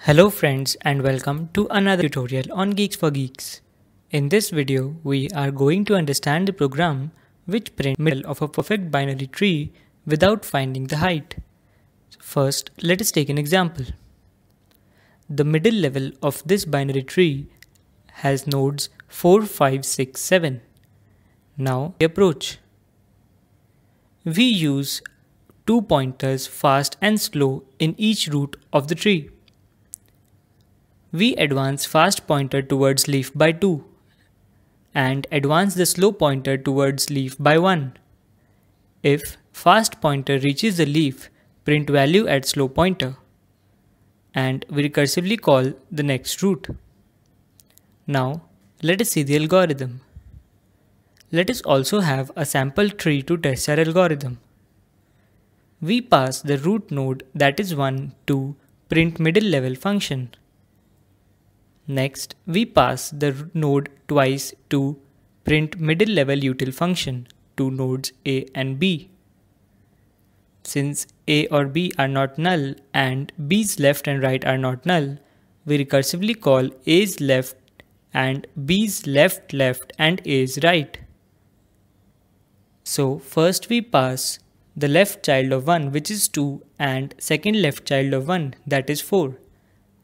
Hello friends and welcome to another tutorial on Geeks for Geeks. In this video, we are going to understand the program which prints middle of a perfect binary tree without finding the height. First, let us take an example. The middle level of this binary tree has nodes 4, 5, 6, 7. Now we approach. We use two pointers fast and slow in each root of the tree. We advance fast pointer towards leaf by 2 and advance the slow pointer towards leaf by 1. If fast pointer reaches the leaf, print value at slow pointer and we recursively call the next root. Now let us see the algorithm. Let us also have a sample tree to test our algorithm. We pass the root node, that is 1, to print middle level function. Next, we pass the node twice to print middle level util function to nodes A and B. Since A or B are not null and B's left and right are not null, we recursively call A's left and B's left and A's right. So first we pass the left child of 1, which is 2, and second left child of 1, that is 4.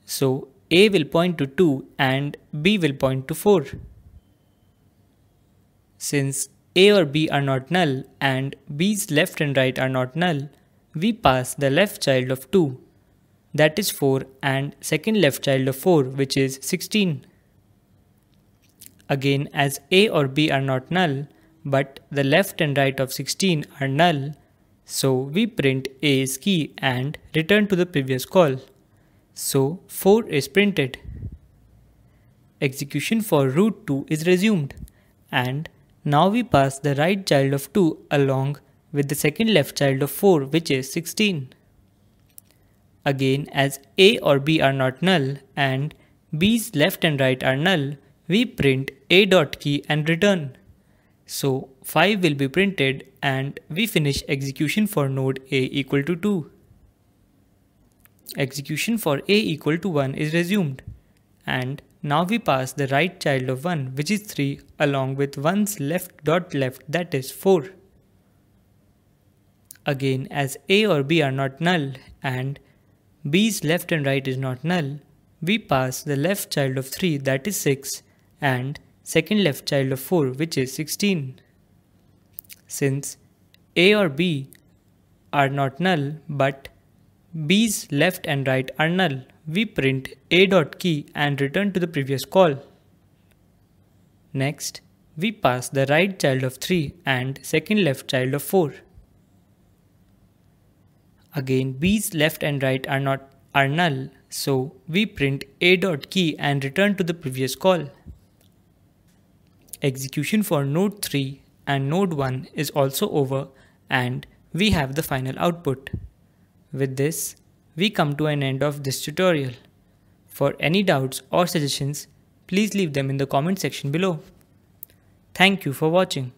So A will point to 2 and B will point to 4. Since A or B are not null and B's left and right are not null, we pass the left child of 2, that is 4, and second left child of 4, which is 16. Again, as A or B are not null, but the left and right of 16 are null, so we print A's key and return to the previous call. So 4 is printed. Execution for root 2 is resumed, and now we pass the right child of 2 along with the second left child of 4, which is 16. Again, as A or B are not null and B's left and right are null, we print A.key and return. So 5 will be printed and we finish execution for node A equal to 2. Execution for A equal to 1 is resumed, and now we pass the right child of 1, which is 3, along with 1's left, that is 4. Again, as A or B are not null and B's left and right is not null, we pass the left child of 3, that is 6, and second left child of 4, which is 16. Since A or B are not null but B's left and right are null, we print A.key and return to the previous call. Next, we pass the right child of 3 and second left child of 4. Again, B's left and right are null, so we print A.key and return to the previous call. Execution for node 3 and node 1 is also over, and we have the final output. With this, we come to an end of this tutorial. For any doubts or suggestions, please leave them in the comment section below. Thank you for watching.